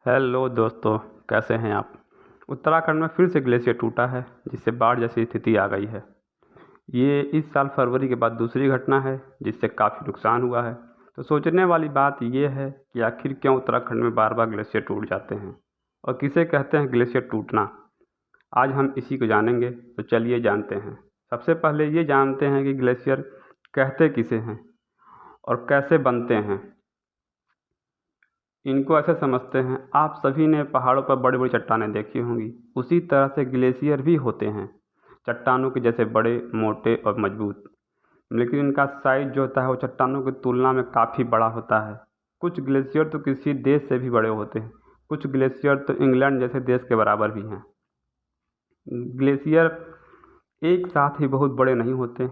Hello दोस्तों, कैसे हैं आप। उत्तराखंड में फिर से ग्लेशियर टूटा है, जिससे बाढ़ जैसी स्थिति आ गई है। ये इस साल फरवरी के बाद दूसरी घटना है, जिससे काफ़ी नुकसान हुआ है। तो सोचने वाली बात यह है कि आखिर क्यों उत्तराखंड में बार बार ग्लेशियर टूट जाते हैं और किसे कहते हैं ग्लेशियर टूटना। आज हम इसी को जानेंगे, तो चलिए जानते हैं। सबसे पहले ये जानते हैं कि ग्लेशियर कहते किसे हैं और कैसे बनते हैं। इनको ऐसे समझते हैं, आप सभी ने पहाड़ों पर बड़ी बड़ी चट्टानें देखी होंगी। उसी तरह से ग्लेशियर भी होते हैं, चट्टानों के जैसे बड़े, मोटे और मजबूत। लेकिन इनका साइज जो होता है वो चट्टानों की तुलना में काफ़ी बड़ा होता है। कुछ ग्लेशियर तो किसी देश से भी बड़े होते हैं। कुछ ग्लेशियर तो इंग्लैंड जैसे देश के बराबर भी हैं। ग्लेशियर एक साथ ही बहुत बड़े नहीं होते।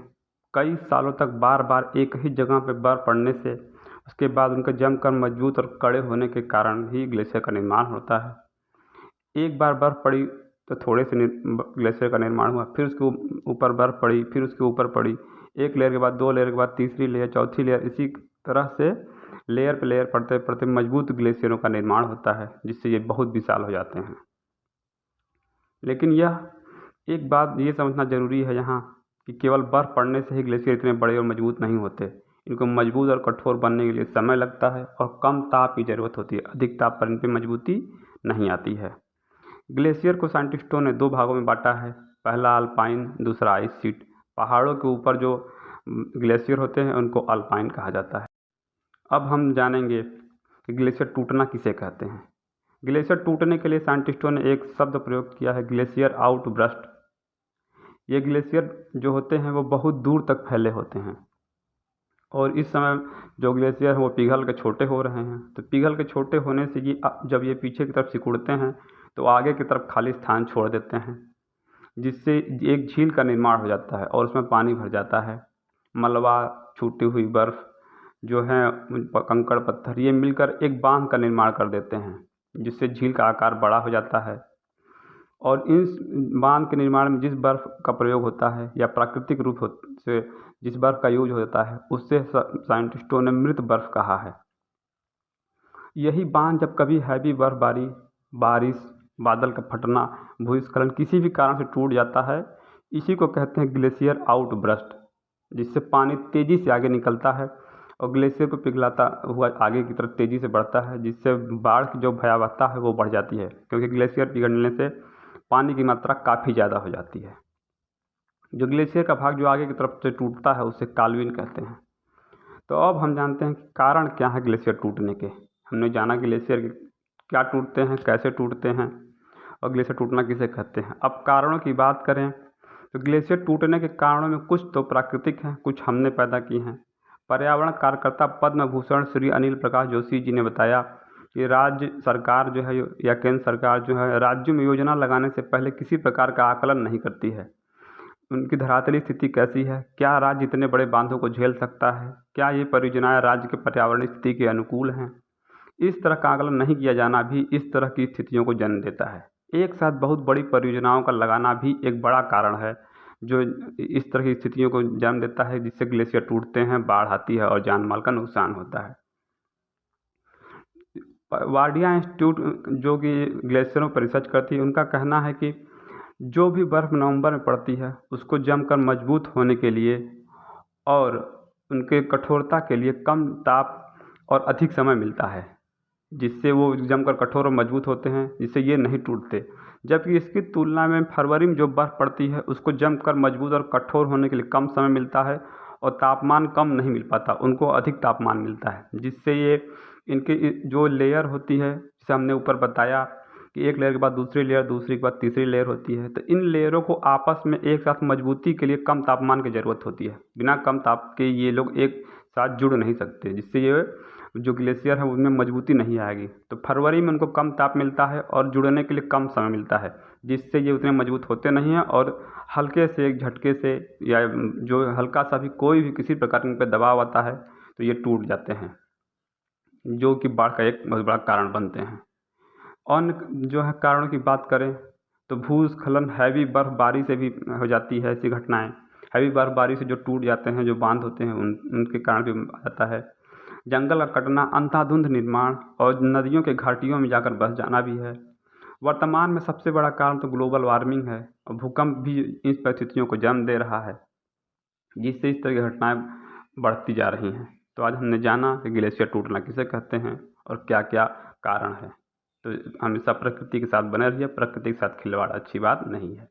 कई सालों तक बार बार एक ही जगह पर बर्फ़ पड़ने से उसके बाद उनके जमकर मजबूत और कड़े होने के कारण ही ग्लेशियर का निर्माण होता है। एक बार बर्फ़ पड़ी तो थोड़े से ग्लेशियर का निर्माण हुआ, फिर उसके ऊपर बर्फ़ पड़ी, फिर उसके ऊपर पड़ी, एक लेयर के बाद दो लेयर के बाद तीसरी लेयर, चौथी लेयर, इसी तरह से लेयर पे लेयर पड़ते पड़ते मजबूत ग्लेशियरों का निर्माण होता है, जिससे ये बहुत विशाल हो जाते हैं। लेकिन यह एक बात ये समझना ज़रूरी है यहाँ कि केवल बर्फ़ पड़ने से ही ग्लेशियर इतने बड़े और मजबूत नहीं होते। इनको मजबूत और कठोर बनने के लिए समय लगता है और कम ताप की ज़रूरत होती है। अधिक ताप पर इन पर मजबूती नहीं आती है। ग्लेशियर को साइंटिस्टों ने दो भागों में बांटा है, पहला अल्पाइन, दूसरा आइस शीट। पहाड़ों के ऊपर जो ग्लेशियर होते हैं उनको अल्पाइन कहा जाता है। अब हम जानेंगे कि ग्लेशियर टूटना किसे कहते हैं। ग्लेशियर टूटने के लिए साइंटिस्टों ने एक शब्द प्रयोग किया है, ग्लेशियर आउट ब्रस्ट। ये ग्लेशियर जो होते हैं वो बहुत दूर तक फैले होते हैं और इस समय जो ग्लेशियर हैं वो पिघल के छोटे हो रहे हैं। तो पिघल के छोटे होने से ये जब ये पीछे की तरफ सिकुड़ते हैं तो आगे की तरफ खाली स्थान छोड़ देते हैं, जिससे एक झील का निर्माण हो जाता है और उसमें पानी भर जाता है। मलबा, छूटी हुई बर्फ़ जो है, कंकड़ पत्थर, ये मिलकर एक बांध का निर्माण कर देते हैं, जिससे झील का आकार बड़ा हो जाता है। और इस बांध के निर्माण में जिस बर्फ़ का प्रयोग होता है या प्राकृतिक रूप से जिस बर्फ़ का यूज होता है उससे साइंटिस्टों ने मृत बर्फ़ कहा है। यही बांध जब कभी हैवी बर्फबारी, बारिश, बादल का फटना, भूस्खलन किसी भी कारण से टूट जाता है, इसी को कहते हैं ग्लेशियर आउट ब्रस्ट, जिससे पानी तेज़ी से आगे निकलता है और ग्लेशियर को पिघलाता हुआ आगे की तरफ तेज़ी से बढ़ता है, जिससे बाढ़ की जो भयावहता है वो बढ़ जाती है, क्योंकि ग्लेशियर पिघलने से पानी की मात्रा काफ़ी ज़्यादा हो जाती है। जो ग्लेशियर का भाग जो आगे की तरफ से टूटता है उसे काल्विन कहते हैं। तो अब हम जानते हैं कि कारण क्या है ग्लेशियर टूटने के। हमने जाना ग्लेशियर क्या टूटते हैं, कैसे टूटते हैं और ग्लेशियर टूटना किसे कहते हैं। अब कारणों की बात करें तो ग्लेशियर टूटने के कारणों में कुछ तो प्राकृतिक हैं, कुछ हमने पैदा की हैं। पर्यावरण कार्यकर्ता पद्म भूषण श्री अनिल प्रकाश जोशी जी ने बताया कि राज्य सरकार जो है या केंद्र सरकार जो है राज्यों में योजना लगाने से पहले किसी प्रकार का आकलन नहीं करती है। उनकी धरातली स्थिति कैसी है, क्या राज्य इतने बड़े बांधों को झेल सकता है, क्या ये परियोजनाएं राज्य के पर्यावरणीय स्थिति के अनुकूल हैं। इस तरह का आकलन नहीं किया जाना भी इस तरह की स्थितियों को जन्म देता है। एक साथ बहुत बड़ी परियोजनाओं का लगाना भी एक बड़ा कारण है जो इस तरह की स्थितियों को जन्म देता है, जिससे ग्लेशियर टूटते हैं, बाढ़ आती है और जान माल का नुकसान होता है। वाडिया इंस्टीट्यूट जो कि ग्लेशियरों पर रिसर्च करती है, उनका कहना है कि जो भी बर्फ़ नवंबर में पड़ती है उसको जमकर मजबूत होने के लिए और उनके कठोरता के लिए कम ताप और अधिक समय मिलता है, जिससे वो जमकर कठोर और मजबूत होते हैं, जिससे ये नहीं टूटते। जबकि इसकी तुलना में फरवरी में जो बर्फ़ पड़ती है उसको जमकर मजबूत और कठोर होने के लिए कम समय मिलता है और तापमान कम नहीं मिल पाता, उनको अधिक तापमान मिलता है, जिससे ये इनकी जो लेयर होती है, जैसे हमने ऊपर बताया कि एक लेयर के बाद दूसरी लेयर, दूसरी के बाद तीसरी लेयर होती है, तो इन लेयरों को आपस में एक साथ मजबूती के लिए कम तापमान की ज़रूरत होती है। बिना कम ताप के ये लोग एक साथ जुड़ नहीं सकते, जिससे ये जो ग्लेशियर है उनमें मजबूती नहीं आएगी। तो फरवरी में उनको कम ताप मिलता है और जुड़ने के लिए कम समय मिलता है, जिससे ये उतने मजबूत होते नहीं हैं और हल्के से एक झटके से या जो हल्का सा भी कोई भी किसी प्रकार इन पर दबाव आता है तो ये टूट जाते हैं, जो कि बाढ़ का एक बहुत बड़ा कारण बनते हैं। अन्य जो है कारणों की बात करें तो भूस्खलन, हैवी बर्फबारी से भी हो जाती है ऐसी घटनाएं। हैवी बर्फबारी से जो टूट जाते हैं, जो बांध होते हैं, उनके कारण भी आता है। जंगल का कटना, अंधाधुंध निर्माण और नदियों के घाटियों में जाकर बस जाना भी है। वर्तमान में सबसे बड़ा कारण तो ग्लोबल वार्मिंग है और भूकंप भी इन परिस्थितियों को जन्म दे रहा है, जिससे इस तरह की घटनाएं बढ़ती जा रही हैं। तो आज हमने जाना कि ग्लेशियर टूटना किसे कहते हैं और क्या क्या कारण है। तो हमेशा प्रकृति के साथ बने रहिए, प्रकृति के साथ खिलवाड़ अच्छी बात नहीं है।